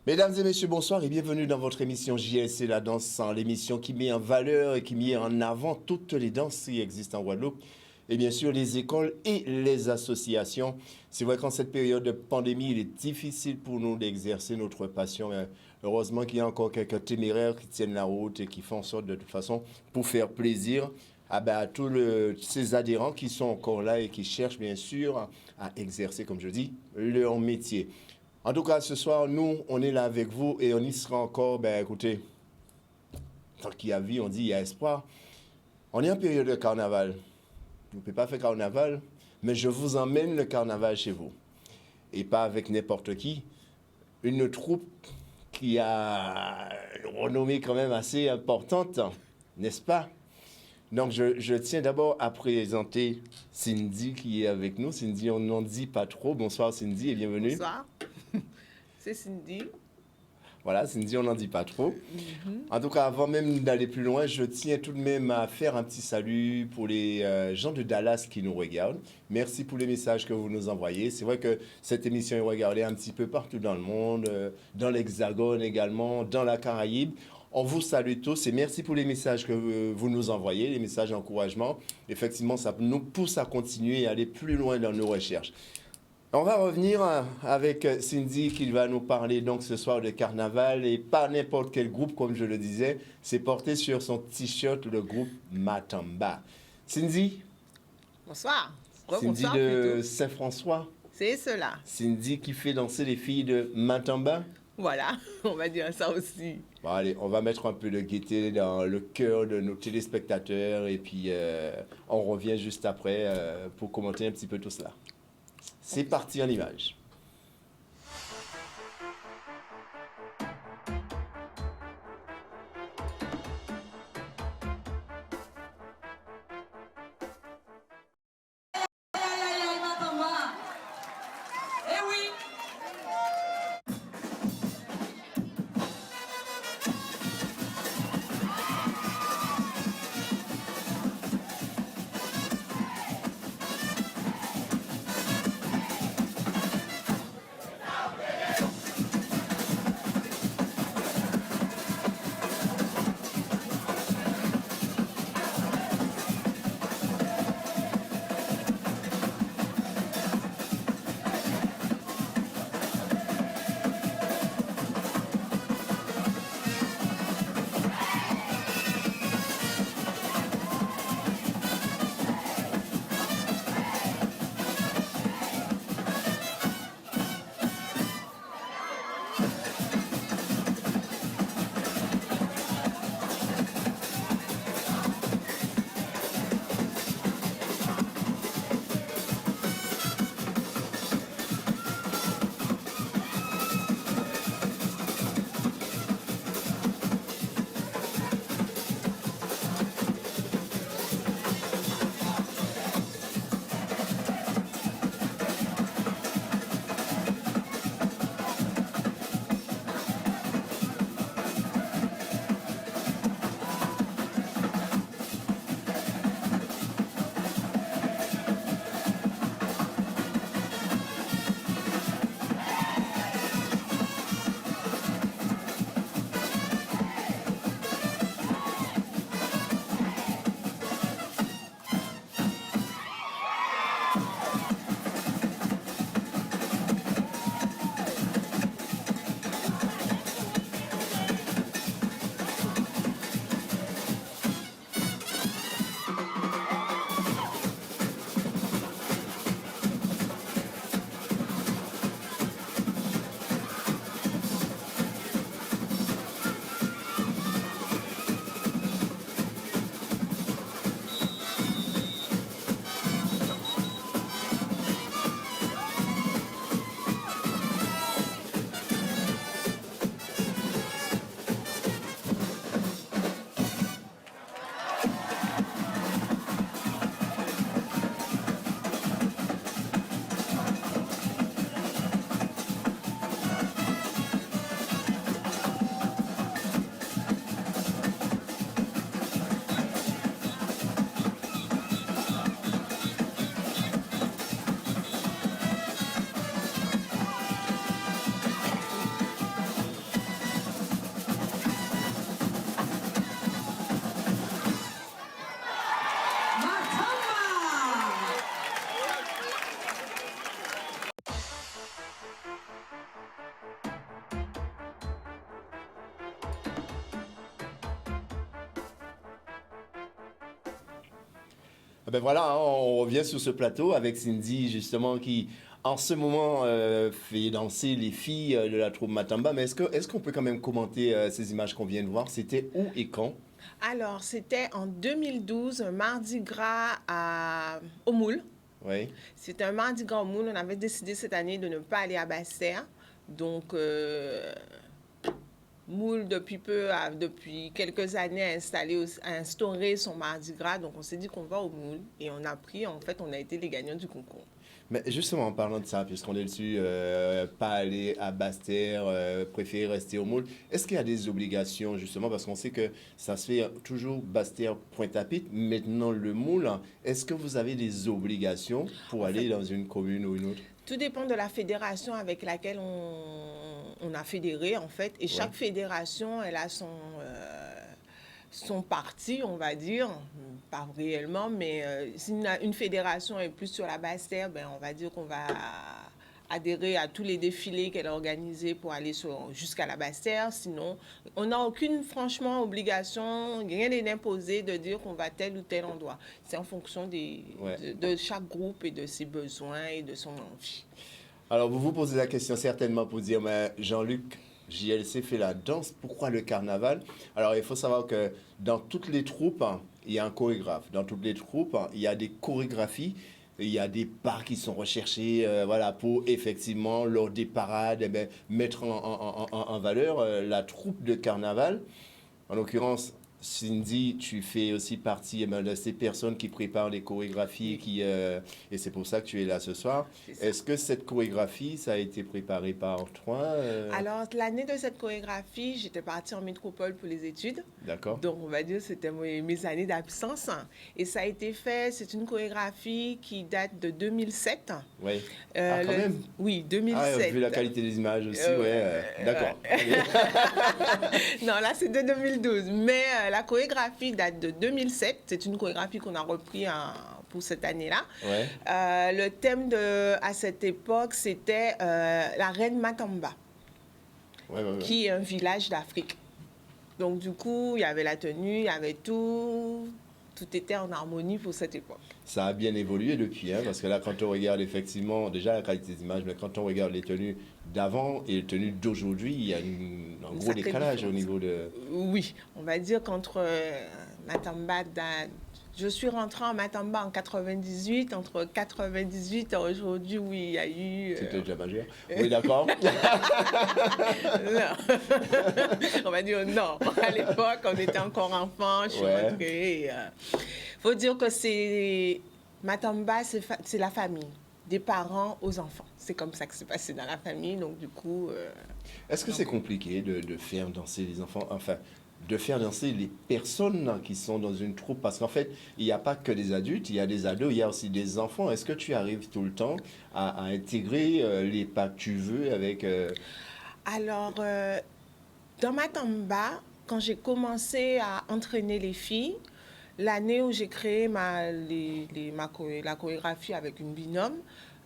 Mesdames et messieurs, bonsoir et bienvenue dans votre émission JLC La Danse, l'émission qui met en valeur et qui met en avant toutes les danses qui existent en Guadeloupe et bien sûr les écoles et les associations. C'est vrai qu'en cette période de pandémie, il est difficile pour nous d'exercer notre passion. Mais heureusement qu'il y a encore quelques téméraires qui tiennent la route et qui font en sorte de toute façon pour faire plaisir à tous ces adhérents qui sont encore là et qui cherchent bien sûr à exercer, comme je dis, leur métier. En tout cas, ce soir, nous, on est là avec vous et on y sera encore. Ben écoutez, tant qu'il y a vie, on dit il y a espoir. On est en période de carnaval. Vous ne pouvez pas faire carnaval, mais je vous emmène le carnaval chez vous. Et pas avec n'importe qui. Une troupe qui a une renommée quand même assez importante, n'est-ce pas? Donc, je tiens d'abord à présenter Cindy qui est avec nous. Cindy, on n'en dit pas trop. Bonsoir Cindy et bienvenue. Bonsoir, c'est Cindy. Voilà, Cindy, on n'en dit pas trop. En tout cas, avant même d'aller plus loin, je tiens tout de même à faire un petit salut pour les gens de Dallas qui nous regardent. Merci pour les messages que vous nous envoyez. C'est vrai que cette émission est regardée un petit peu partout dans le monde, dans l'Hexagone également, dans la Caraïbe. On vous salue tous et merci pour les messages que vous nous envoyez, les messages d'encouragement. Effectivement, ça nous pousse à continuer et à aller plus loin dans nos recherches. On va revenir avec Cindy qui va nous parler donc ce soir de carnaval et pas n'importe quel groupe comme je le disais, c'est porté sur son t-shirt le groupe Matamba. Cindy, Bonsoir. Cindy Bonsoir de plutôt. Saint-François, C'est cela. Cindy qui fait danser les filles de Matamba. Voilà, on va dire ça aussi. Bon, allez, on va mettre un peu de gaieté dans le cœur de nos téléspectateurs et puis on revient juste après pour commenter un petit peu tout cela. C'est parti en image. Eh oui, Ah ben voilà, hein, on revient sur ce plateau avec Cindy, justement, qui, en ce moment, fait danser les filles de la troupe Matamba. Mais est-ce qu'on peut quand même commenter ces images qu'on vient de voir? C'était où et quand? Alors, c'était en 2012, un mardi gras au Moule. Oui, C'était un mardi gras au Moule. On avait décidé cette année de ne pas aller à Basse-Terre. Donc, Moule, depuis quelques années, a instauré son mardi gras. Donc, on s'est dit qu'on va au Moule. Et en fait, on a été les gagnants du concours. mais justement, en parlant de ça, puisqu'on est dessus, pas aller à Basse-Terre, préférer rester au Moule, est-ce qu'il y a des obligations, justement, parce qu'on sait que ça se fait toujours Basse-Terre, Pointe-à-Pitre, maintenant le Moule, hein. Est-ce que vous avez des obligations pour En aller fait, dans une commune ou une autre? tout dépend de la fédération avec laquelle on a fédéré, en fait. Et Ouais. chaque fédération, elle a son parti, on va dire. Pas réellement, mais si une fédération est plus sur la Basse-Terre, ben, on va dire qu'on va adhérer à tous les défilés qu'elle a organisés pour aller jusqu'à la Basse-Terre. Sinon, on n'a aucune, franchement, obligation, rien n'est imposé de dire qu'on va à tel ou tel endroit. C'est en fonction Ouais. de chaque groupe et de ses besoins et de son envie. Alors, vous vous posez la question certainement pour dire, mais Jean-Luc, JLC fait la danse, pourquoi le carnaval? Alors, il faut savoir que dans toutes les troupes, hein, il y a un chorégraphe. Dans toutes les troupes, hein, il y a des chorégraphies, il y a des pas qui sont recherchés, voilà, pour effectivement, lors des parades, eh ben, mettre en valeur la troupe de carnaval. En l'occurrence, Cindy, tu fais aussi partie de ces personnes qui préparent les chorégraphies Oui. et c'est pour ça que tu es là ce soir. C'est ça. Est-ce que cette chorégraphie, ça a été préparé par toi Alors, l'année de cette chorégraphie, j'étais partie en métropole pour les études. D'accord. Donc, on va dire que c'était mes années d'absence. Et ça a été fait, c'est une chorégraphie qui date de 2007. Oui. Ah, quand même. Oui, Ah, 2007. vu la qualité des images aussi, Euh, ouais. D'accord. Non, là, c'est de 2012. Mais la chorégraphie date de 2007. C'est une chorégraphie qu'on a repris pour cette année-là. Ouais. Le thème à cette époque, c'était la reine Matamba, Ouais, ouais, ouais. qui est un village d'Afrique. Donc, du coup, il y avait la tenue, il y avait tout. Tout était en harmonie pour cette époque. Ça a bien évolué depuis, hein, parce que là, quand on regarde effectivement, déjà la qualité des images, mais quand on regarde les tenues d'avant et les tenues d'aujourd'hui, il y a un gros sacrée décalage au différence. niveau de... Oui, on va dire qu'entre Matamba, je suis rentrée en Matamba en 98. Entre 98 et aujourd'hui, oui, il y a eu... C'était déjà majeur. Oui, d'accord. Non. On va dire non. À l'époque, on était encore enfant. Je suis Ouais. rentrée. Faut dire que Matamba, c'est la famille, des parents aux enfants. C'est comme ça que c'est passé dans la famille. Donc, du coup... Est-ce que c'est compliqué de faire danser les enfants, enfin, de faire danser les personnes qui sont dans une troupe? Parce qu'en fait, il n'y a pas que des adultes, il y a des ados, il y a aussi des enfants. Est-ce que tu arrives tout le temps à intégrer les pas que tu veux avec... Alors, dans Matamba, quand j'ai commencé à entraîner les filles, l'année où j'ai créé la chorégraphie avec une binôme,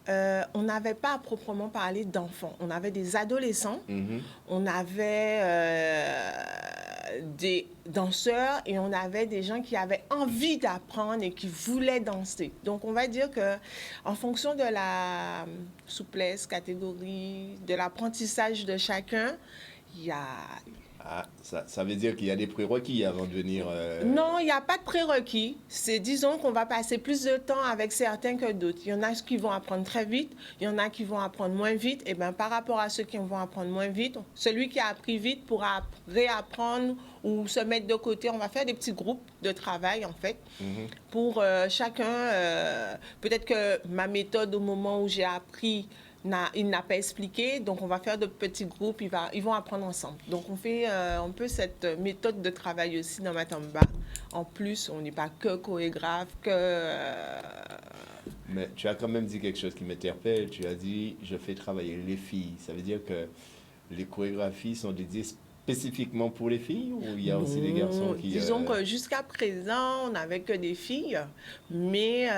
on n'avait pas à proprement parler d'enfants. On avait des adolescents, Mhm. on avait des danseurs et on avait des gens qui avaient envie d'apprendre et qui voulaient danser. Donc, on va dire que en fonction de la souplesse, catégorie, de l'apprentissage de chacun, il y a... Ah, ça veut dire qu'il y a des prérequis avant de venir... Non, il n'y a pas de prérequis. C'est, disons qu'on va passer plus de temps avec certains que d'autres. Il y en a qui vont apprendre très vite, il y en a qui vont apprendre moins vite. Et bien, par rapport à ceux qui vont apprendre moins vite, celui qui a appris vite pourra réapprendre ou se mettre de côté. On va faire des petits groupes de travail, en fait, Mhm. pour chacun. Peut-être que ma méthode, au moment où j'ai appris, il n'a pas expliqué, donc on va faire de petits groupes, ils vont apprendre ensemble. Donc on fait un peu cette méthode de travail aussi dans Matamba. En plus, on n'est pas que chorégraphe, Mais tu as quand même dit quelque chose qui m'interpelle. Tu as dit, je fais travailler les filles. Ça veut dire que les chorégraphies sont dédiées spécifiquement pour les filles ou il y a aussi des garçons qui... Disons que jusqu'à présent, on n'avait que des filles, mais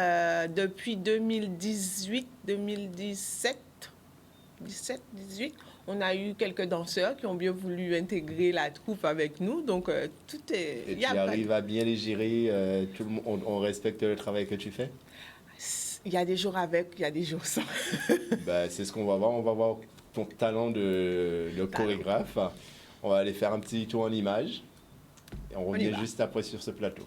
depuis 2018, 2017, 17, 18, On a eu quelques danseurs qui ont bien voulu intégrer la troupe avec nous. Donc, tout est... Et tu arrives à bien les gérer, tout le monde, on respecte le travail que tu fais? Il y a des jours avec, il y a des jours sans. Ben, c'est ce qu'on va voir. On va voir ton talent de chorégraphe. On va aller faire un petit tour en images. Et on revient juste après sur ce plateau.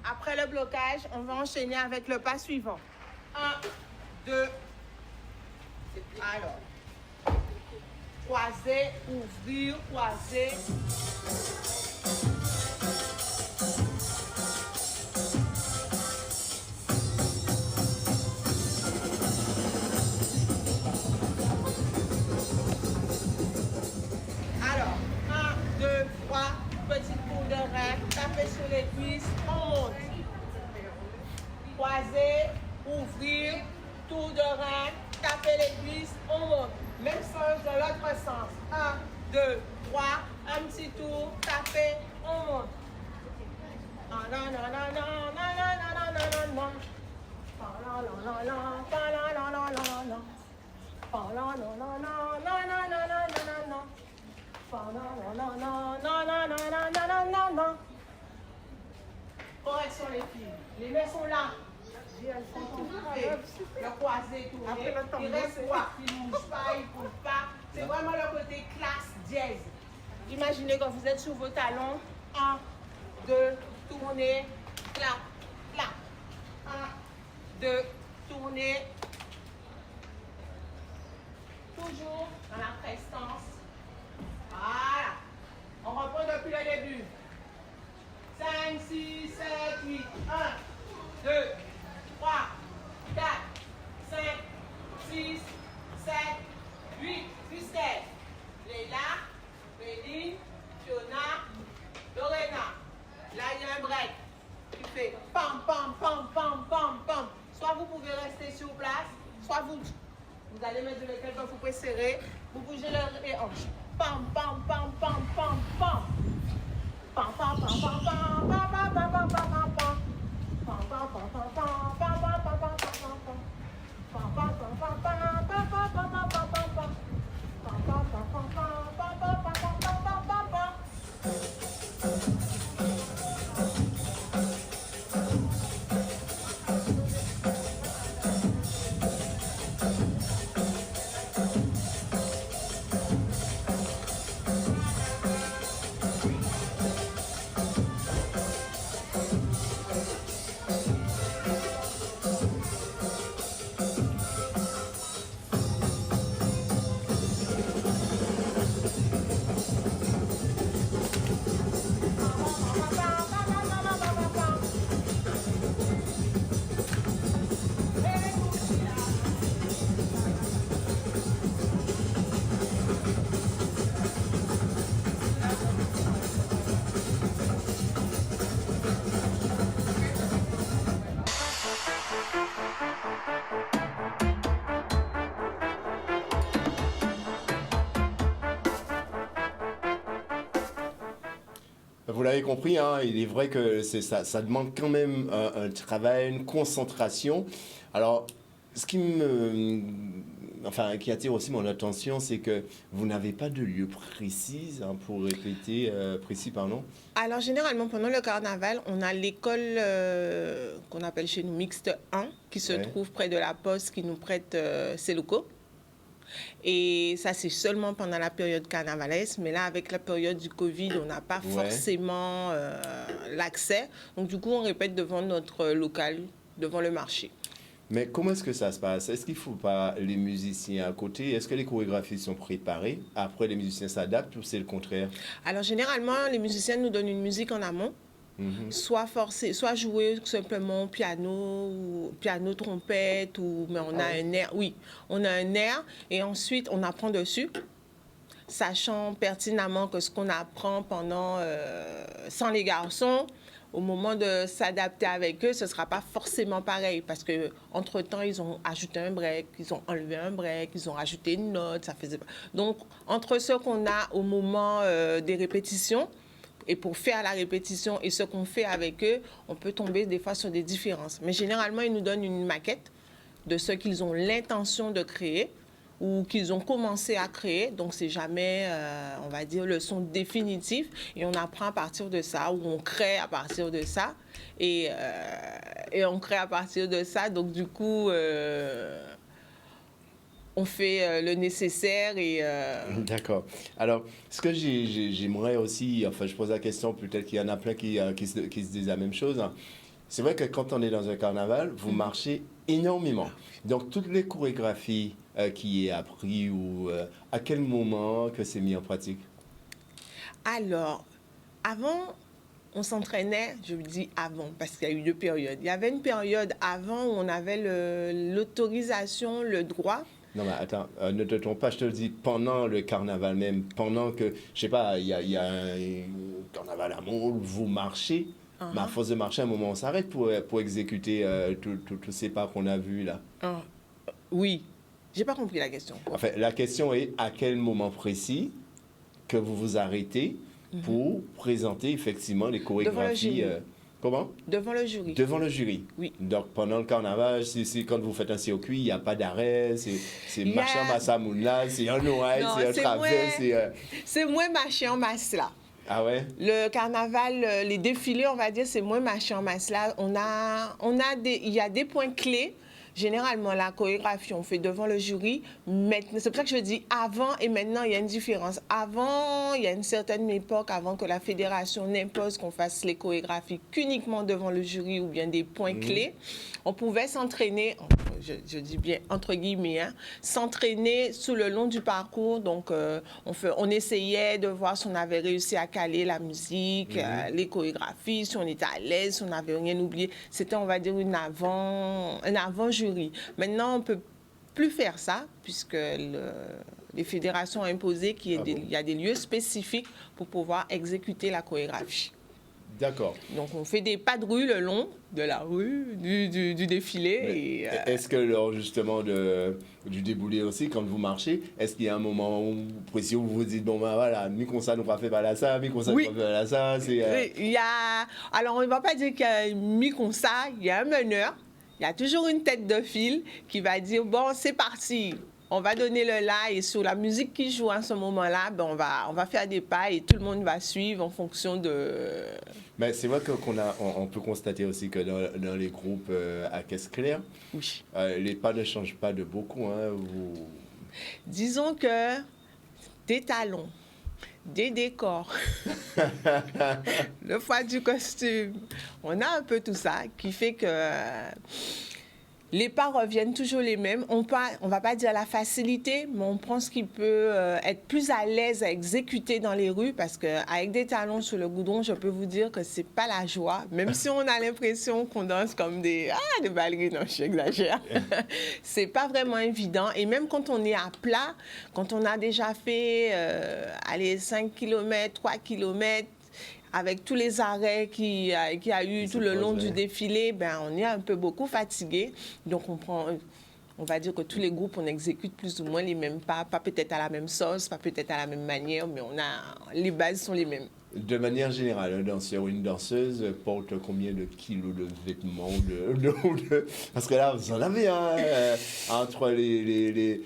Après le blocage, on va enchaîner avec le pas suivant. 1, 2, alors, croiser, ouvrir, croiser. Alors, 1, 2, 3, petite boule de rein, taper sur les cuisses, on monte. Croiser, ouvrir, tour de rein, taper les cuisses, on monte. Même sens dans l'autre sens. 1, 2, 3, un petit tour, taper, on monte. Non, non, non, non, non, non, non, non, non, non, non. Non, non, non, non, non, non, non, non, non. Non, non, non, non, non, non, non, non, non, non, non. Non, non, non, non, non, non, non, non, non, non, non. Correction les filles. Les mains sont là. Elles sont touchées. Le croisé tourné. Il reste quoi? Il ne bouge pas, il ne bouge pas. C'est vraiment le côté classe dièse. Imaginez quand vous êtes sur vos talons. 1, 2, tournez, clap, clap. 1, 2, tournez. Toujours dans la prestance. Voilà. On reprend depuis le début. 5, 6, 7, 8. 1, 2, 3, 4, 5, 6, 7, 8. Christelle, Léla, Méline, Fiona, Lorena. Là, il y a un break. Tu fais pam, pam, pam, pam, pam, pam. Soit vous pouvez rester sur place, soit vous allez mettre de l'équerre quand vous préférez. Vous bougez les hanches. Pam, pam, pam, pam, pam, pam. Pam, pam, pam, pam, pam, pam, pam, pam, pam, pam, pam, pam. Pam, pam, pam, pam, pam, pam, pam, pam, pam, pam, pam. Pam, pam, pam, pam, pam, pam, pam, pam, pam, pam, pam. Pam, pam, pam, pam, pam, pam, pam, pam, pam, pam, pam, pam. Vous l'avez compris, hein, il est vrai que ça demande quand même un travail, une concentration. Alors, ce qui attire aussi mon attention, c'est que vous n'avez pas de lieu précis pour répéter, pardon. Alors, généralement, pendant le carnaval, on a l'école qu'on appelle chez nous Mixte 1, qui se trouve près de la Poste, qui nous prête ses locaux. Et ça, c'est seulement pendant la période carnavalesque. Mais là, avec la période du Covid, on n'a pas forcément l'accès. Donc, du coup, on répète devant notre local, devant le marché. Mais comment est-ce que ça se passe? Est-ce qu'il ne faut pas les musiciens à côté? Est-ce que les chorégraphies sont préparées? Après, les musiciens s'adaptent ou c'est le contraire? Alors, généralement, les musiciens nous donnent une musique en amont, Mhm. soit forcé, soit jouer simplement piano, trompette, mais on Ah a ouais? un air, oui, on a un air, et ensuite on apprend dessus, sachant pertinemment que ce qu'on apprend sans les garçons, au moment de s'adapter avec eux, ce ne sera pas forcément pareil, parce que entre-temps, ils ont ajouté un break, ils ont enlevé un break, ils ont rajouté une note, ça faisait pas. Donc, entre ce qu'on a au moment des répétitions, et pour faire la répétition et ce qu'on fait avec eux, on peut tomber des fois sur des différences. Mais généralement, ils nous donnent une maquette de ce qu'ils ont l'intention de créer ou qu'ils ont commencé à créer. Donc, c'est jamais, on va dire, le son définitif. Et on apprend à partir de ça, ou on crée à partir de ça. Et on crée à partir de ça. Donc, du coup, on fait le nécessaire D'accord. Alors, ce que j'aimerais aussi, enfin, je pose la question, peut-être qu'il y en a plein qui se disent la même chose, hein. C'est vrai que quand on est dans un carnaval, vous marchez énormément. Donc, toutes les chorégraphies qui est appris ou à quel moment que c'est mis en pratique? Alors, avant, on s'entraînait, je vous dis avant, parce qu'il y a eu deux périodes. Il y avait une période avant où on avait l'autorisation, le droit. Non, mais attends, ne te trompe pas, je te le dis, pendant le carnaval même, pendant que, je sais pas, il y a un carnaval à Montréal, vous marchez, mais à force de marcher, à un moment, on s'arrête pour exécuter tous ces pas qu'on a vus là. Oui, j'ai pas compris la question. Enfin, la question est à quel moment précis que vous vous arrêtez pour présenter effectivement les chorégraphies. jury. Comment? Devant le jury. Devant le jury. Oui. Donc pendant le carnaval, quand vous faites un circuit, il n'y a pas d'arrêt, c'est Il y a- machin Massamouna, c'est un Noël, Non, c'est un c'est travel, moins- c'est. C'est moins marché en masse là. Ah ouais? Le carnaval, les défilés, on va dire, c'est moins marché en masse là. Il y a des points clés. Généralement, la chorégraphie, on fait devant le jury. Maintenant, c'est pour ça que je dis avant et maintenant, il y a une différence. Avant, il y a une certaine époque, avant que la fédération n'impose qu'on fasse les chorégraphies qu'uniquement devant le jury ou bien des points clés, on pouvait s'entraîner, je dis bien entre guillemets, hein, s'entraîner tout le long du parcours. Donc, on essayait de voir si on avait réussi à caler la musique, les chorégraphies, si on était à l'aise, si on n'avait rien oublié. C'était, on va dire, un avant-jury. Maintenant, on ne peut plus faire ça, puisque les fédérations ont imposé qu'il y a des lieux spécifiques pour pouvoir exécuter la chorégraphie. D'accord. Donc, on fait des pas de rue le long de la rue, du défilé. Est-ce que lors justement du déboulé aussi, quand vous marchez, est-ce qu'il y a un moment précis où vous vous dites, bon ben voilà, mi comme ça nous pas fait par là ça, mi comme ça nous pas fait par là ça, c'est... Il y a... Alors, on ne va pas dire qu'il y a mis comme ça, il y a un meneur. Il y a toujours une tête de file qui va dire, bon, c'est parti, on va donner le là et sur la musique qui joue à ce moment-là, ben on va faire des pas et tout le monde va suivre en fonction de... Mais c'est vrai on peut constater aussi que dans les groupes à caisse claire, Oui. les pas ne changent pas de beaucoup. Hein, Disons que des talons, des décors, le foie du costume, on a un peu tout ça qui fait que les pas reviennent toujours les mêmes. On va pas dire la facilité, mais on pense qu'il peut être plus à l'aise à exécuter dans les rues parce qu'avec des talons sur le goudron, je peux vous dire que c'est pas la joie. Même si on a l'impression qu'on danse comme des ballerines, non, j'exagère. C'est pas vraiment évident. Et même quand on est à plat, quand on a déjà fait 5 km, 3 km, avec tous les arrêts qu'il y a eu tout le long du défilé, ben, on est un peu beaucoup fatigué. Donc, on va dire que tous les groupes, on exécute plus ou moins les mêmes pas peut-être à la même sauce, pas peut-être à la même manière, mais les bases sont les mêmes. De manière générale, un danseur ou une danseuse porte combien de kilos de vêtements Parce que là, vous en avez entre les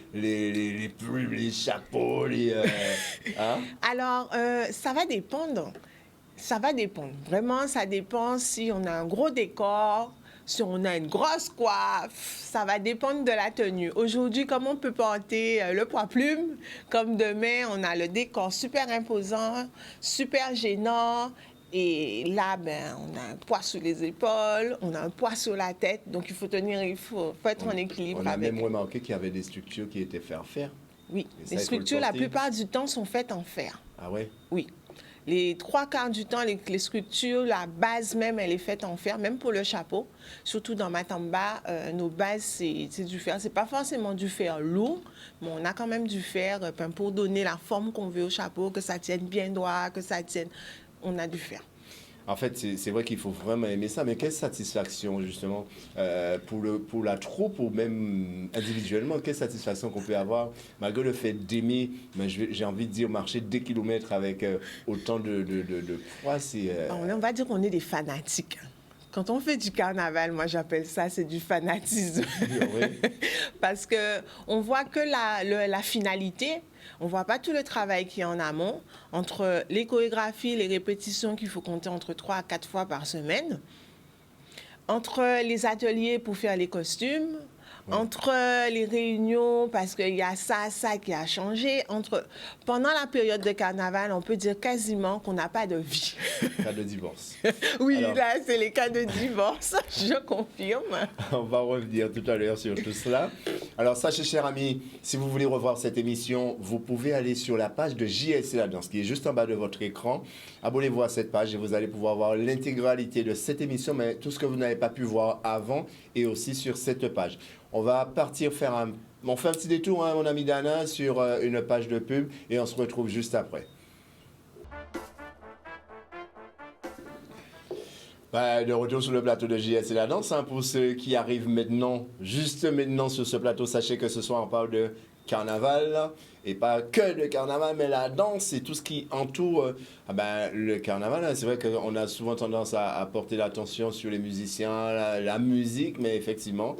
pulls, les chapeaux, hein? Alors, ça va dépendre. Ça va dépendre. Vraiment, ça dépend si on a un gros décor, si on a une grosse coiffe. Ça va dépendre de la tenue. Aujourd'hui, comme on peut porter le poids-plume, comme demain, on a le décor super imposant, super gênant. Et là, ben, on a un poids sur les épaules, on a un poids sur la tête, donc il faut être en équilibre On a avec. même remarqué qu'il y avait des structures qui étaient faites en fer. Oui, Et ça, les il faut le structures, la porter. plupart du temps, sont faites en fer. Ah ouais? Oui. Les 3/4 du temps, les structures, la base même, elle est faite en fer, même pour le chapeau. Surtout dans Matamba, nos bases, c'est du fer. C'est pas forcément du fer lourd, mais on a quand même du fer pour donner la forme qu'on veut au chapeau, que ça tienne bien droit, que ça tienne. On a du fer. En fait, c'est vrai qu'il faut vraiment aimer ça, mais quelle satisfaction, justement, pour la troupe ou même individuellement, quelle satisfaction qu'on peut avoir, malgré le fait d'aimer, mais j'ai envie de dire, marcher des kilomètres avec autant de poids, c'est... On va dire qu'on est des fanatiques. Quand on fait du carnaval, moi j'appelle ça, c'est du fanatisme. Oui. Parce qu'on voit que la finalité, on ne voit pas tout le travail qui est en amont, entre les chorégraphies, les répétitions qu'il faut compter entre 3 à 4 fois par semaine, entre les ateliers pour faire les costumes, entre les réunions, parce qu'il y a ça qui a changé. Pendant la période de carnaval, on peut dire quasiment qu'on n'a pas de vie. Cas de divorce. Oui, Alors, là, c'est les cas de divorce, je confirme. on va revenir tout à l'heure sur tout cela. Alors, sachez, chers amis, si vous voulez revoir cette émission, vous pouvez aller sur la page de JLC La Danse, qui est juste en bas de votre écran. Abonnez-vous à cette page et vous allez pouvoir voir l'intégralité de cette émission, mais tout ce que vous n'avez pas pu voir avant et aussi sur cette page. On va partir on fait un petit détour, hein, mon ami Dana, sur une page de pub et on se retrouve juste après. De retour sur le plateau de JLC La Danse, hein, pour ceux qui arrivent maintenant, juste maintenant sur ce plateau, sachez que ce soir on parle de carnaval, et pas que de carnaval, mais la danse et tout ce qui entoure le carnaval. Hein. C'est vrai qu'on a souvent tendance à porter l'attention sur les musiciens, la musique, mais effectivement,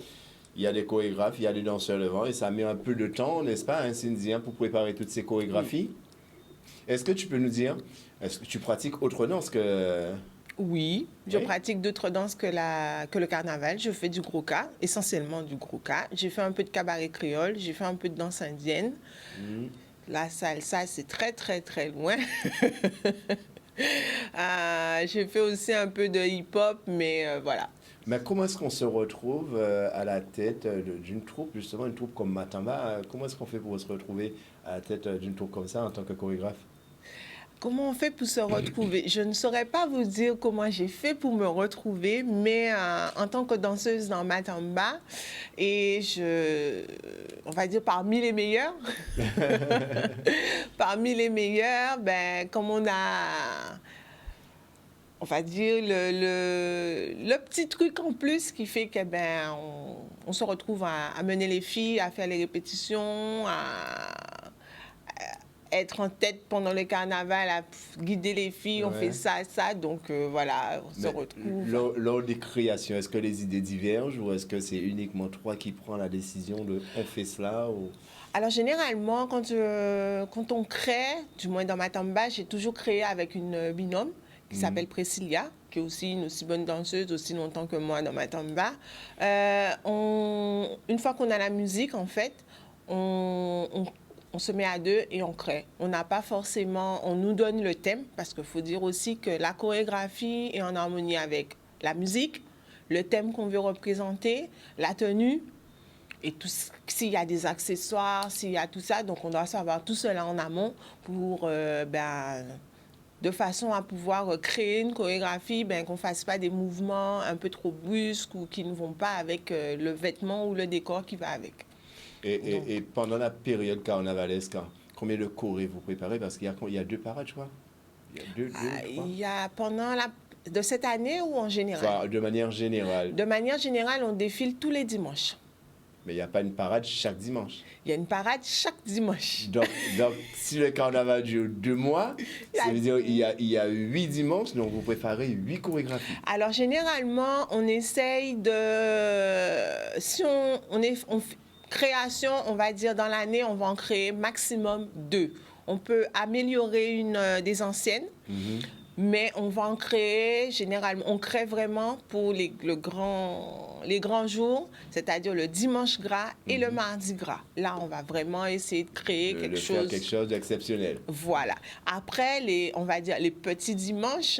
il y a des chorégraphes, il y a des danseurs devant, et ça met un peu de temps, n'est-ce pas, hein, Cindy, pour préparer toutes ces chorégraphies. Est-ce que tu peux nous dire, est-ce que tu pratiques autre danse que... Oui, je pratique d'autres danses que le carnaval. Je fais du gros-cas, essentiellement du gros-cas. J'ai fait un peu de cabaret créole, j'ai fait un peu de danse indienne. La salsa, c'est très, très, très loin. J'ai fait aussi un peu de hip-hop, mais voilà. Mais comment est-ce qu'on se retrouve à la tête d'une troupe, justement, une troupe comme Matamba? Comment est-ce qu'on fait pour se retrouver à la tête d'une troupe comme ça en tant que chorégraphe? Comment on fait pour se retrouver? Je ne saurais pas vous dire comment j'ai fait pour me retrouver, mais en tant que danseuse dans Matamba, et on va dire parmi les meilleurs, parmi les meilleurs, comme on va dire le petit truc en plus qui fait que on se retrouve à mener les filles, à faire les répétitions, à être en tête pendant le carnaval, à guider les filles, on fait ça, donc voilà, on se retrouve. Lors des créations, est-ce que les idées divergent ou est-ce que c'est uniquement toi qui prends la décision de on fait cela ou... Alors généralement, quand on crée, du moins dans Matamba, j'ai toujours créé avec une binôme qui s'appelle Priscilla, qui est aussi une aussi bonne danseuse, aussi longtemps que moi dans Matamba. Une fois qu'on a la musique, en fait, on se met à deux et on crée. On n'a pas forcément... On nous donne le thème, parce qu'il faut dire aussi que la chorégraphie est en harmonie avec la musique, le thème qu'on veut représenter, la tenue, et tout, s'il y a des accessoires, s'il y a tout ça. Donc, on doit savoir tout cela en amont pour... de façon à pouvoir créer une chorégraphie, qu'on ne fasse pas des mouvements un peu trop brusques ou qui ne vont pas avec le vêtement ou le décor qui va avec. Et pendant la période carnavalesque, combien de chorés vous préparez? Parce qu'il y a 2 parades, je crois. Il y a de cette année ou en général? Enfin, de manière générale. De manière générale, on défile tous les dimanches. Mais il n'y a pas une parade chaque dimanche. Il y a une parade chaque dimanche. Donc si le carnaval dure 2 mois, ça veut dire qu'il y a 8 dimanches, donc vous préparez 8 chorégraphies. Alors, généralement, on essaye de... Si on création, on va dire, dans l'année, on va en créer maximum 2. On peut améliorer une des anciennes, mais on va en créer, généralement, on crée vraiment pour les grands jours, c'est-à-dire le dimanche gras et le mardi gras. Là, on va vraiment essayer de créer quelque chose... Faire quelque chose d'exceptionnel. Voilà. Après, on va dire les petits dimanches,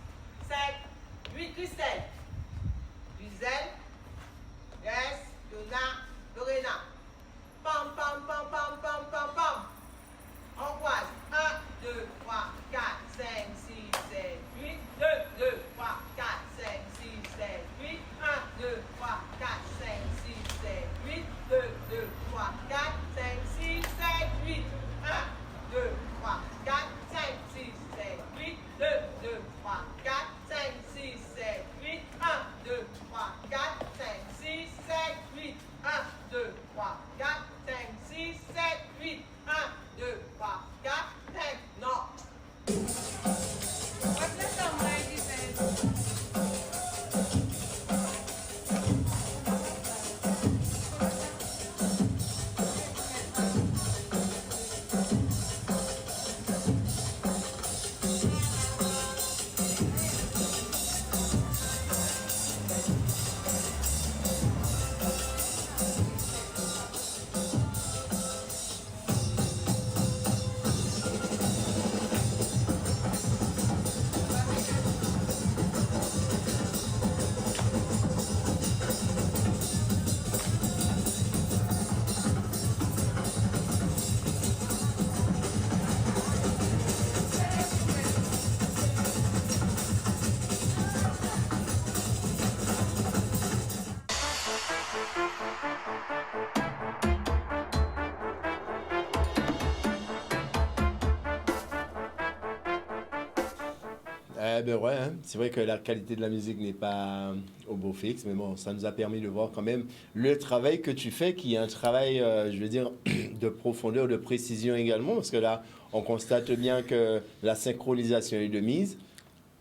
Eh ben ouais, hein. C'est vrai que la qualité de la musique n'est pas au beau fixe, mais bon, ça nous a permis de voir quand même le travail que tu fais, qui est un travail, je veux dire, de profondeur, de précision également, parce que là, on constate bien que la synchronisation est de mise.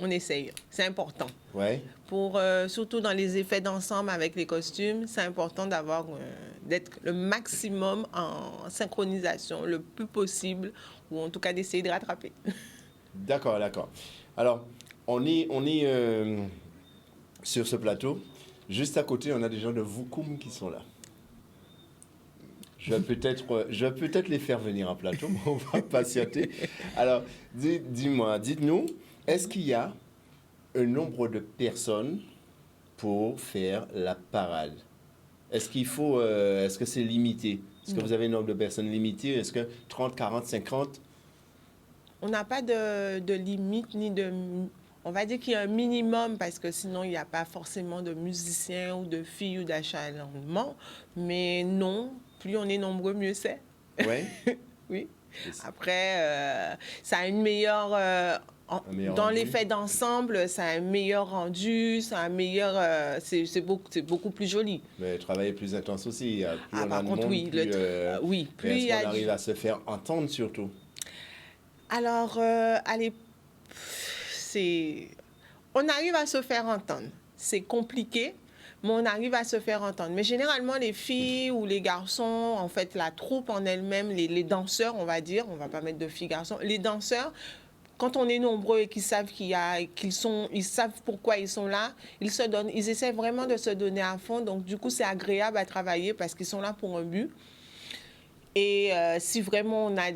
On essaye, c'est important. Ouais. Surtout dans les effets d'ensemble avec les costumes, c'est important d'être le maximum en synchronisation, le plus possible, ou en tout cas d'essayer de rattraper. D'accord, d'accord. Alors, on est sur ce plateau. Juste à côté, on a des gens de Vukum qui sont là. Je vais peut-être les faire venir en plateau, mais on va patienter. Alors, dites-nous, est-ce qu'il y a un nombre de personnes pour faire la parade? Est-ce que c'est limité? Est-ce que vous avez un nombre de personnes limité? Est-ce que 30, 40, 50? On n'a pas de limite ni de... On va dire qu'il y a un minimum parce que sinon, il n'y a pas forcément de musiciens ou de filles ou d'achalandement. Mais non, plus on est nombreux, mieux c'est. Ouais. Oui. Après, ça a une meilleure... dans l'effet d'ensemble, ça a un meilleur rendu, ça a un meilleur... c'est beaucoup plus joli. Mais le travail est plus intense aussi. Il y a plus on a par de contre, monde, oui. Plus est-ce il y a qu'on arrive à se faire entendre surtout? Alors, on arrive à se faire entendre. C'est compliqué, mais on arrive à se faire entendre. Mais généralement, les filles ou les garçons, en fait, la troupe en elle-même, les danseurs, on va dire, on va pas mettre de filles, garçons, les danseurs, quand on est nombreux et qu'ils savent ils savent pourquoi ils sont là, ils essaient vraiment de se donner à fond. Donc, du coup, c'est agréable à travailler parce qu'ils sont là pour un but. Et si vraiment on a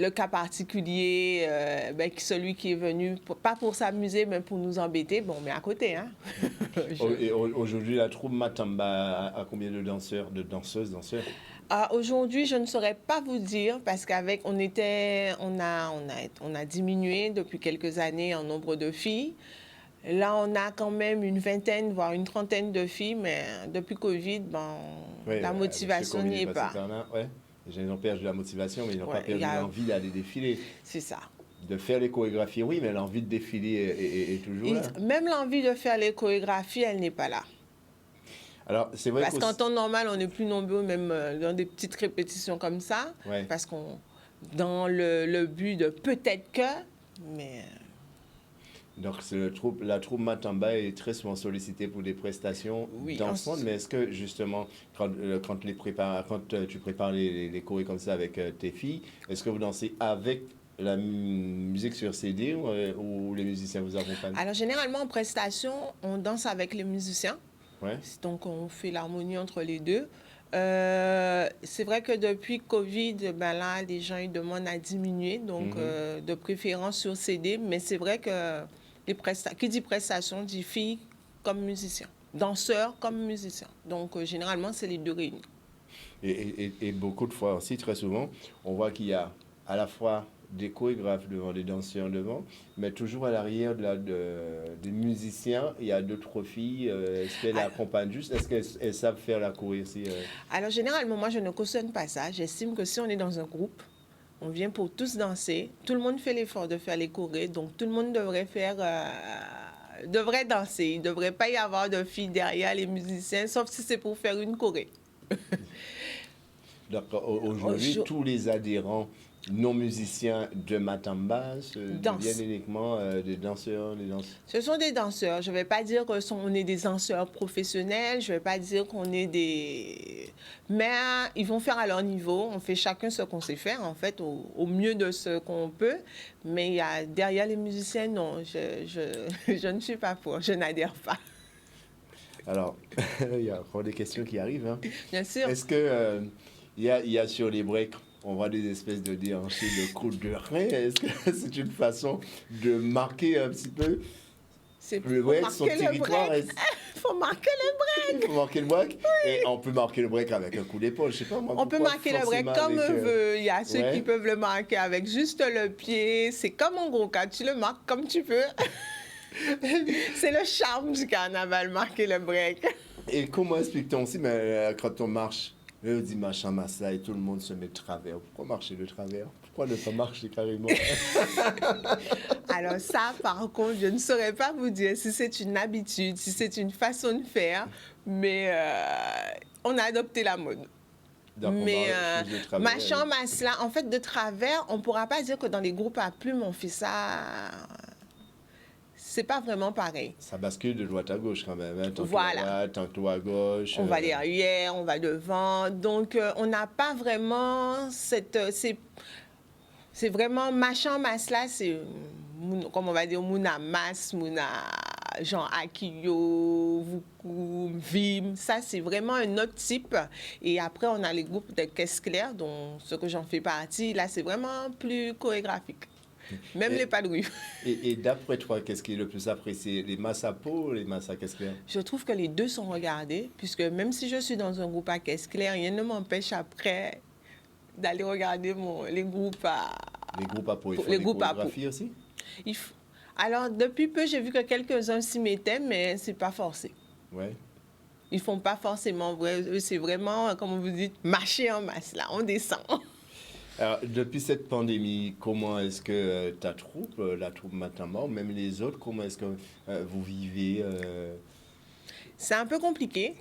le cas particulier, celui qui est venu, pas pour s'amuser, mais pour nous embêter, bon, on met à côté. Hein? Et aujourd'hui, la troupe Matamba a combien de danseurs, de danseuses, danseurs? Aujourd'hui, je ne saurais pas vous dire parce on a diminué depuis quelques années en nombre de filles. Là, on a quand même une vingtaine, voire une trentaine de filles, mais depuis Covid, la motivation n'y est pas. Les gens ont perdu la motivation, mais ils n'ont pas perdu l'envie d'aller défiler. C'est ça. De faire les chorégraphies, oui, mais l'envie de défiler est toujours là. Même l'envie de faire les chorégraphies, elle n'est pas là. Alors, c'est vrai parce qu'en temps normal, on est plus nombreux, même dans des petites répétitions comme ça. Ouais. Parce qu'on, dans le but de peut-être que, mais... Donc, la troupe Matamba est très souvent sollicitée pour des prestations dansantes, mais est-ce que justement, quand tu prépares les chorés comme ça avec tes filles, est-ce que vous dansez avec la musique sur CD ou les musiciens vous accompagnent? Alors, généralement, en prestation, on danse avec les musiciens. Ouais. Donc, on fait l'harmonie entre les deux. C'est vrai que depuis Covid, là, les gens ils demandent à diminuer, donc de préférence sur CD, mais c'est vrai que qui dit prestation dit filles comme musiciens, danseurs comme musiciens. Donc, généralement, c'est les deux réunis. Et beaucoup de fois aussi, très souvent, on voit qu'il y a à la fois des chorégraphes devant, des danseurs devant, mais toujours à l'arrière des musiciens, il y a d'autres filles. Est-ce qu'elles accompagnent juste? Est-ce qu'elles savent faire la choré aussi? Alors, généralement, moi, je ne cautionne pas ça. J'estime que si on est dans un groupe, on vient pour tous danser. Tout le monde fait l'effort de faire les chorés, donc tout le monde devrait danser. Il ne devrait pas y avoir de filles derrière les musiciens, sauf si c'est pour faire une choré. Donc, aujourd'hui, tous les adhérents non-musiciens de Matamba deviennent uniquement des danseurs, des danseurs. Ce sont des danseurs. Je ne vais pas dire qu'on est des danseurs professionnels. Je ne vais pas dire qu'on est des... Mais ils vont faire à leur niveau. On fait chacun ce qu'on sait faire, en fait, au mieux de ce qu'on peut. Mais derrière les musiciens, non, je ne suis pas pour. Je n'adhère pas. Alors, il y a encore des questions qui arrivent. Hein. Bien sûr. Est-ce que il y a sur les breaks, on voit des espèces de déhanchés, de coups de rein? Est-ce que c'est une façon de marquer un petit peu le break, son territoire? Il faut marquer le break. Il faut marquer le break. Oui. Et on peut marquer le break avec un coup d'épaule, je sais pas moi. On peut marquer le break comme on veut. Il y a ceux qui peuvent le marquer avec juste le pied. C'est comme en gros cas, tu le marques comme tu peux. C'est le charme du carnaval, marquer le break. Et comment explique-t-on aussi, mais quand on marche, on dit machin, massa, et tout le monde se met de travers. Pourquoi marcher de travers? Pourquoi ne pas marcher carrément? Alors ça, par contre, je ne saurais pas vous dire si c'est une habitude, si c'est une façon de faire, mais on a adopté la mode. Donc, on Mais va plus de travers. machin, masla, en fait, de travers, on ne pourra pas dire que dans les groupes à plumes, on fait ça. C'est pas vraiment pareil. Ça bascule de droite à gauche quand même. Hein. Voilà. Tantôt à gauche. On va derrière, on va devant. Donc, on n'a pas vraiment cette. C'est vraiment machin, masla, c'est. Comme on va dire, mouna mas, mouna. Genre Akiyo, Vuku, Vim, ça c'est vraiment un autre type. Et après, on a les groupes de caisse claire, dont ce que j'en fais partie. Là, c'est vraiment plus chorégraphique. Même les pas de rue. Et d'après toi, qu'est-ce qui est le plus apprécié? Les masses à peau ou les masses à caisse claire? Je trouve que les deux sont regardés, puisque même si je suis dans un groupe à caisse claire, rien ne m'empêche après d'aller regarder les groupes à... Les groupes à peau, ils font les des groupes à chorégraphies aussi? Alors, depuis peu, j'ai vu que quelques-uns s'y mettaient, mais c'est pas forcé. Ouais. Ils font pas forcément, c'est vraiment, comme vous dites, marcher en masse, là, on descend. Alors, depuis cette pandémie, comment est-ce que ta troupe, la troupe Matamba, ou même les autres, comment est-ce que vous vivez C'est un peu compliqué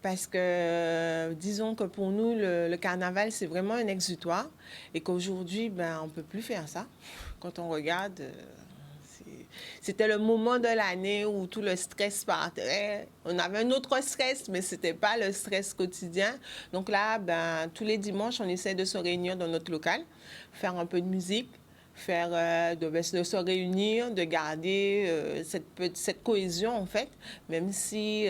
parce que, disons que pour nous, le carnaval, c'est vraiment un exutoire et qu'aujourd'hui, ben, on ne peut plus faire ça. Quand on regarde, c'était le moment de l'année où tout le stress partait. On avait un autre stress, mais ce n'était pas le stress quotidien. Donc là, ben, tous les dimanches, on essaie de se réunir dans notre local, faire un peu de musique, de se réunir, de garder cette cohésion, en fait, même si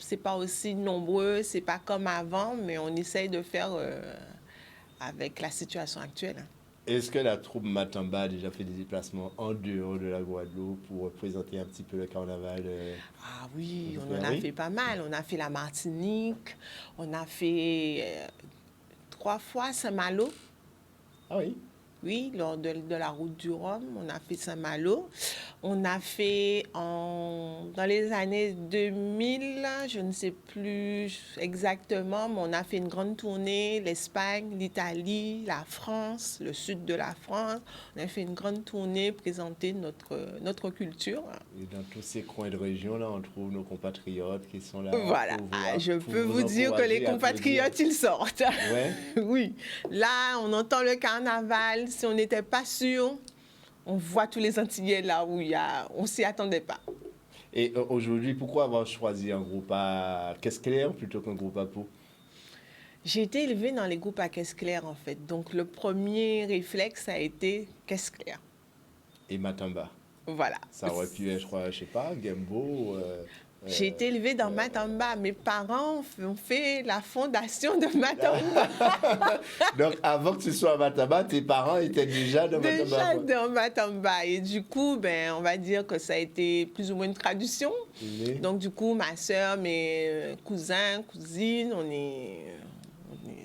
c'est pas aussi nombreux, c'est pas comme avant, mais on essaye de faire avec la situation actuelle. Est-ce que la troupe Matamba a déjà fait des déplacements en dehors de la Guadeloupe pour représenter un petit peu le carnaval Ah oui, on en a fait pas mal. On a fait la Martinique, on a fait 3 fois Saint-Malo. Ah oui? Oui, lors de la route du Rhum, on a fait Saint-Malo. On a fait dans les années 2000, je ne sais plus exactement, mais on a fait une grande tournée, l'Espagne, l'Italie, la France, le sud de la France. On a fait une grande tournée, présenter notre culture. Et dans tous ces coins de région, là, on trouve nos compatriotes qui sont là. Voilà, je peux vous dire que les compatriotes, ils sortent. Ouais. Oui, là, on entend le carnaval. Si on n'était pas sûr, on voit tous les Antillais là où on s'y attendait pas. Et aujourd'hui, pourquoi avoir choisi un groupe à caisse claire plutôt qu'un groupe à peau? J'ai été élevée dans les groupes à caisse claire, en fait. Donc, le premier réflexe a été caisse claire. Et Matamba. Voilà. Ça aurait pu être, je crois, je sais pas, Gembo. J'ai été élevée dans Matamba. Mes parents ont fait la fondation de Matamba. Donc, avant que tu sois à Matamba, tes parents étaient déjà dans Matamba. Déjà dans Matamba. Et du coup, ben, on va dire que ça a été plus ou moins une tradition. Oui. Donc, du coup, ma soeur, mes cousins, cousines,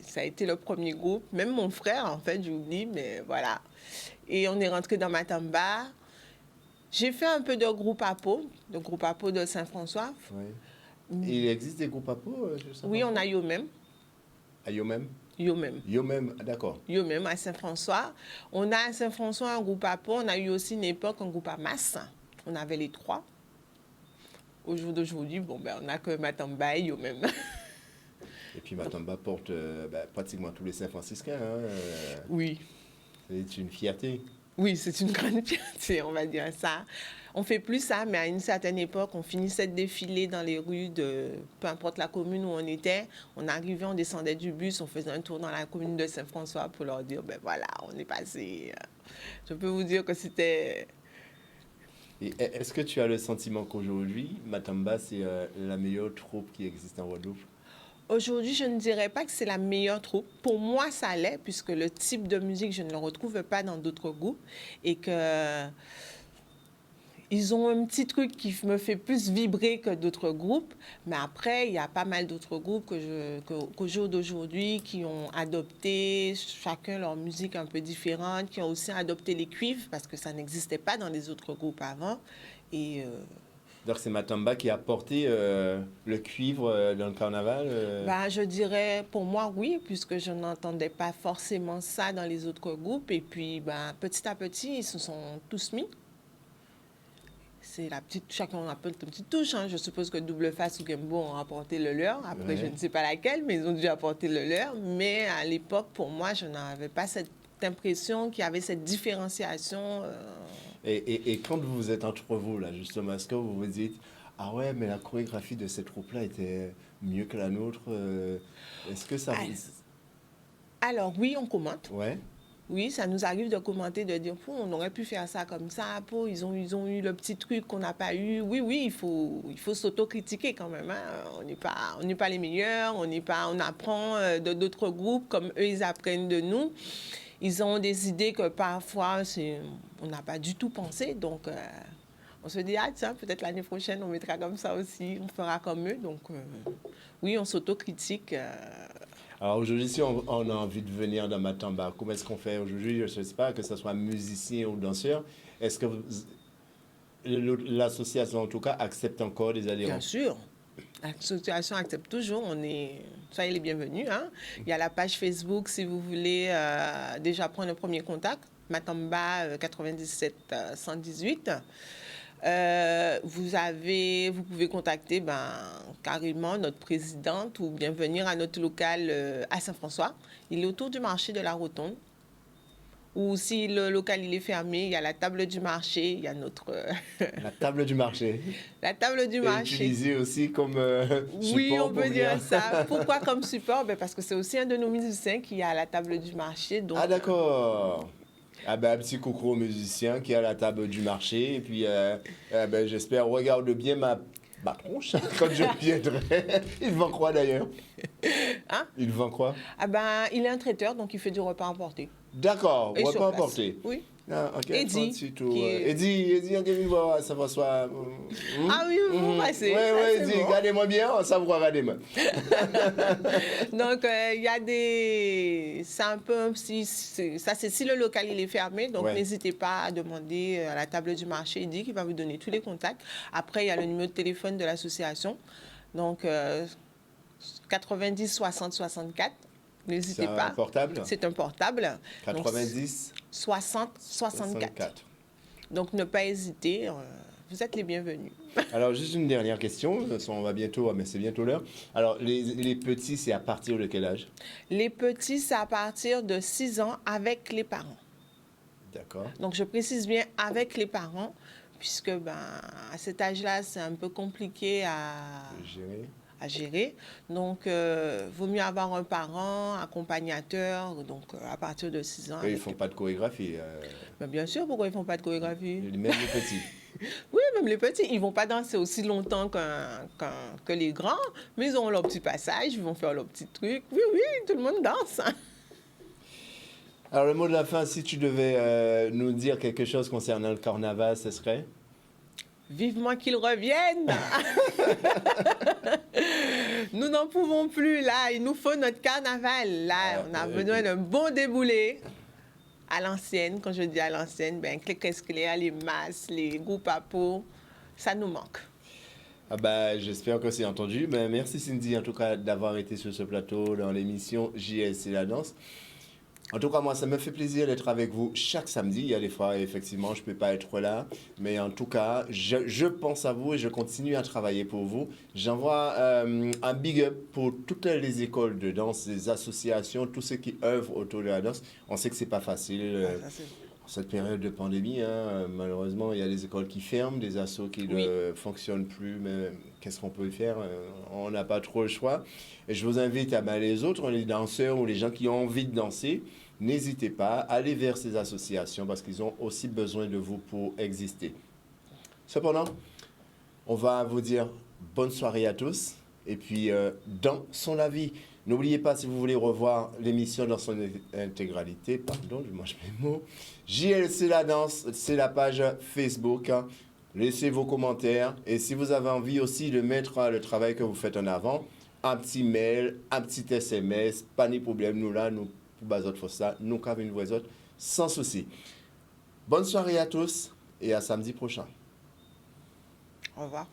ça a été le premier groupe. Même mon frère, en fait, j'oublie, mais voilà. Et on est rentré dans Matamba. J'ai fait un peu de groupe à peau, de Saint-François. Oui. Il existe des groupes à peau Oui, on a Yo-Même. À Yo-Même? Yo-Même. Yo-Même, d'accord. Yo-Même à Saint-François. On a à Saint-François un groupe à peau. On a eu aussi une époque un groupe à Masse. On avait les 3. Au jour d'aujourd'hui, bon, ben, on n'a que Matamba et Yo-Même. Et puis Matamba porte pratiquement tous les Saint-Franciscains. Oui. C'est une fierté. Oui, c'est une grande fierté, on va dire ça. On ne fait plus ça, mais à une certaine époque, on finissait de défiler dans les rues de peu importe la commune où on était. On arrivait, on descendait du bus, on faisait un tour dans la commune de Saint-François pour leur dire, ben voilà, on est passé. Je peux vous dire que c'était... Et est-ce que tu as le sentiment qu'aujourd'hui, Matamba, c'est la meilleure troupe qui existe en Guadeloupe? Aujourd'hui, je ne dirais pas que c'est la meilleure troupe. Pour moi, ça l'est, puisque le type de musique, je ne le retrouve pas dans d'autres groupes. Et que ils ont un petit truc qui me fait plus vibrer que d'autres groupes. Mais après, il y a pas mal d'autres groupes qu'au jour d'aujourd'hui qui ont adopté chacun leur musique un peu différente, qui ont aussi adopté les cuivres, parce que ça n'existait pas dans les autres groupes avant. Et Donc c'est Matamba qui a porté le cuivre dans le carnaval. Ben, je dirais, pour moi, oui, puisque je n'entendais pas forcément ça dans les autres groupes. Et puis, ben, petit à petit, ils se sont tous mis. C'est la petite, chacun apporte une petite touche. Hein. Je suppose que Double Face ou Gembo ont apporté le leur. Après, Ouais. je ne sais pas laquelle, mais ils ont dû apporter le leur. Mais à l'époque, pour moi, je n'avais pas cette impression qu'il y avait cette différenciation. Et quand vous êtes entre vous, là, justement, est-ce que vous vous dites, ah ouais, mais la chorégraphie de cette troupe-là était mieux que la nôtre est-ce que ça Ah, vous... Alors, oui, on commente. Ouais, Oui, ça nous arrive de commenter, de dire, on aurait pu faire ça comme ça, ils ont eu le petit truc qu'on n'a pas eu. Oui, oui, il faut s'autocritiquer quand même. Hein. On n'est pas les meilleurs, on apprend de d'autres groupes comme eux, ils apprennent de nous. Ils ont des idées que parfois, on n'a pas du tout pensé. Donc, on se dit, ah tiens, peut-être l'année prochaine, on mettra comme ça aussi, on fera comme eux. Donc, oui, on s'autocritique. alors aujourd'hui, si on a envie de venir dans Matamba, comment est-ce qu'on fait aujourd'hui? Je ne sais pas, que ce soit musicien ou danseur. Est-ce que l'association, en tout cas, accepte encore des adhérents? Bien sûr. L'association accepte toujours. Soyez les bienvenus. Hein. Il y a la page Facebook si vous voulez déjà prendre le premier contact. Matamba 97 118. Vous pouvez contacter carrément notre présidente ou bien venir à notre local à Saint-François. Il est autour du marché de la Rotonde. Ou si le local il est fermé, il y a la table du marché, il y a notre... La table du marché. La table du Et marché. utilisée aussi comme Oui, support on pour peut dire venir. ça. Pourquoi comme support? Parce que c'est aussi un de nos musiciens qui est à la table du marché. Donc, Ah d'accord. Ah ben, un petit coucou aux musiciens qui est à la table du marché. Et puis, j'espère, regarde bien ma tronche quand je viendrai. Il vend quoi d'ailleurs? Hein? Il vend quoi? Il est un traiteur, donc il fait du repas emporté. D'accord, Et sur repas place. emporté. Oui. Ah, ok, Eddie, Francisco, qui est- Eddie, on vient voir, ça va soit. Ah oui, vous passez. Ouais, Ça, ouais, c'est Eddie, bon. regardez-moi bien, ça vous regardez-moi. Donc, il y a des... C'est un peu... Ça, c'est si le local il est fermé. Donc, Ouais. n'hésitez pas à demander à la table du marché. Il dit qu'il va vous donner tous les contacts. Après, il y a le numéro de téléphone de l'association. Donc, 90 60 64. N'hésitez C'est un pas. portable? C'est un portable. 90 Donc, 60 64. 64. Donc, ne pas hésiter. Vous êtes les bienvenus. Alors, juste une dernière question, on va bientôt, mais c'est bientôt l'heure. Alors, les petits, c'est à partir de quel âge? Les petits, c'est à partir de 6 ans avec les parents. D'accord. Donc, je précise bien avec les parents, puisque à cet âge-là, c'est un peu compliqué Gérer. à gérer. Donc, vaut mieux avoir un parent accompagnateur, donc à partir de 6 ans. Eux, ils ne font pas de chorégraphie. Mais bien sûr, pourquoi ils ne font pas de chorégraphie? Même les petits. Oui, même les petits, ils ne vont pas danser aussi longtemps que les grands, mais ils ont leur petit passage, ils vont faire leur petit truc. Oui, oui, tout le monde danse. Hein. Alors, le mot de la fin, si tu devais nous dire quelque chose concernant le carnaval, ce serait? Vivement qu'ils reviennent. Nous n'en pouvons plus, là. Il nous faut notre carnaval. Là, on a besoin d'un bon déboulé. À l'ancienne, quand je dis à l'ancienne, qu'est-ce qu'il y a, les masses, les groupes à peau, ça nous manque. Ah bah, j'espère que c'est entendu. Mais merci Cindy, en tout cas, d'avoir été sur ce plateau dans l'émission JSC La Danse. En tout cas, moi, ça me fait plaisir d'être avec vous chaque samedi. Il y a des fois, effectivement, je ne peux pas être là. Mais en tout cas, je pense à vous et je continue à travailler pour vous. J'envoie un big up pour toutes les écoles de danse, les associations, tous ceux qui œuvrent autour de la danse. On sait que ce n'est pas facile. En cette période de pandémie, hein, malheureusement, il y a des écoles qui ferment, des assos qui ne fonctionnent plus, mais qu'est-ce qu'on peut faire? On n'a pas trop le choix. Et je vous invite à les autres, les danseurs ou les gens qui ont envie de danser, n'hésitez pas, allez vers ces associations parce qu'ils ont aussi besoin de vous pour exister. Cependant, on va vous dire bonne soirée à tous et puis dansons la vie. N'oubliez pas, si vous voulez revoir l'émission dans son intégralité, pardon, je mange mes mots, JLC La Danse, c'est la page Facebook. Hein. Laissez vos commentaires et si vous avez envie aussi de mettre le travail que vous faites en avant, un petit mail, un petit SMS, pas de problème, nous là, nous, pour Bazot Fossa, nous, qu'avons une voix autre, sans souci. Bonne soirée à tous et à samedi prochain. Au revoir.